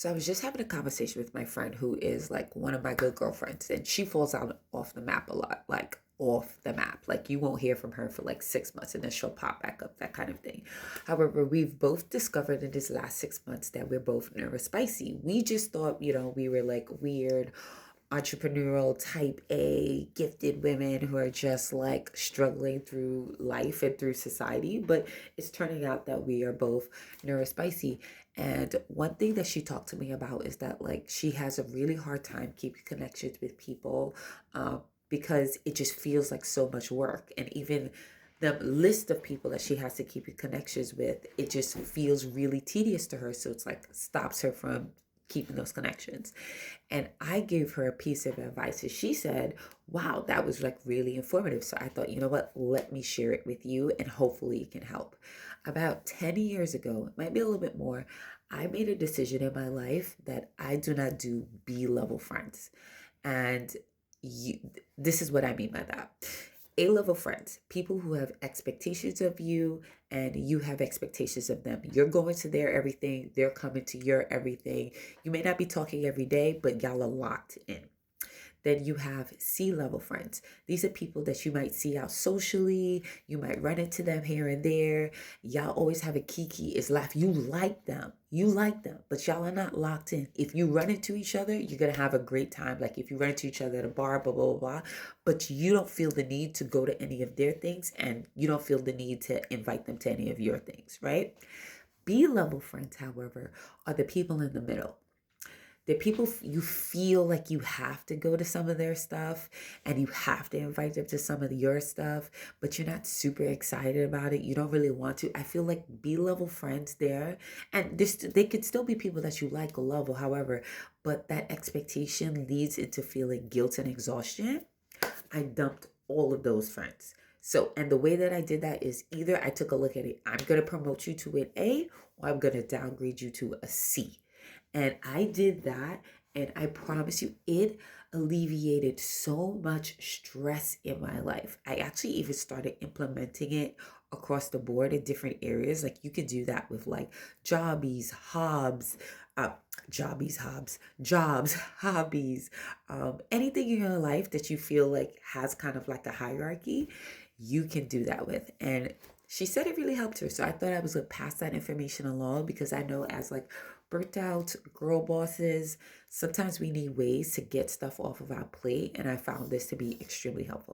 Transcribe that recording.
So I was just having a conversation with my friend who is like one of my good girlfriends, and she falls out off the map a lot, like off the map. Like you won't hear from her for like 6 months and then she'll pop back up, that kind of thing. However, we've both discovered in this last 6 months that we're both neurospicy. We just thought, we were like weird entrepreneurial type A gifted women who are just like struggling through life and through society, but it's turning out that we are both neurospicy. And one thing that she talked to me about is that like she has a really hard time keeping connections with people, because it just feels like so much work. And even the list of people that she has to keep in connections with, it just feels really tedious to her. So it's like stops her from keeping those connections. And I gave her a piece of advice, and she said, wow, that was like really informative. So I thought, you know what, let me share it with you and hopefully it can help. About 10 years ago, it might be a little bit more, I made a decision in my life that I do not do B level friends. And you, this is what I mean by that. A level friends, people who have expectations of you and you have expectations of them. You're going to their everything, they're coming to your everything. You may not be talking every day, but y'all are locked in. Then you have C-level friends. These are people that you might see out socially. You might run into them here and there. Y'all always have a kiki. It's laugh. You like them. You like them, but y'all are not locked in. If you run into each other, you're going to have a great time. Like if you run into each other at a bar, blah, blah, blah, but you don't feel the need to go to any of their things and you don't feel the need to invite them to any of your things, right? B-level friends, however, are the people in the middle. They're people you feel like you have to go to some of their stuff and you have to invite them to some of your stuff, but you're not super excited about it. You don't really want to. I feel like B-level friends there, and this they could still be people that you like or love or however, but that expectation leads into feeling guilt and exhaustion. I dumped all of those friends. So, and the way that I did that is either I took a look at it, I'm going to promote you to an A, or I'm going to downgrade you to a C. And I did that, and I promise you, it alleviated so much stress in my life. I actually even started implementing it across the board in different areas. Like you could do that with like jobbies, hobs, uh, jobs, hobbies, anything in your life that you feel like has kind of like a hierarchy, you can do that with. And she said it really helped her. So I thought I was gonna pass that information along because I know as like burnt out girl bosses, sometimes we need ways to get stuff off of our plate. And I found this to be extremely helpful.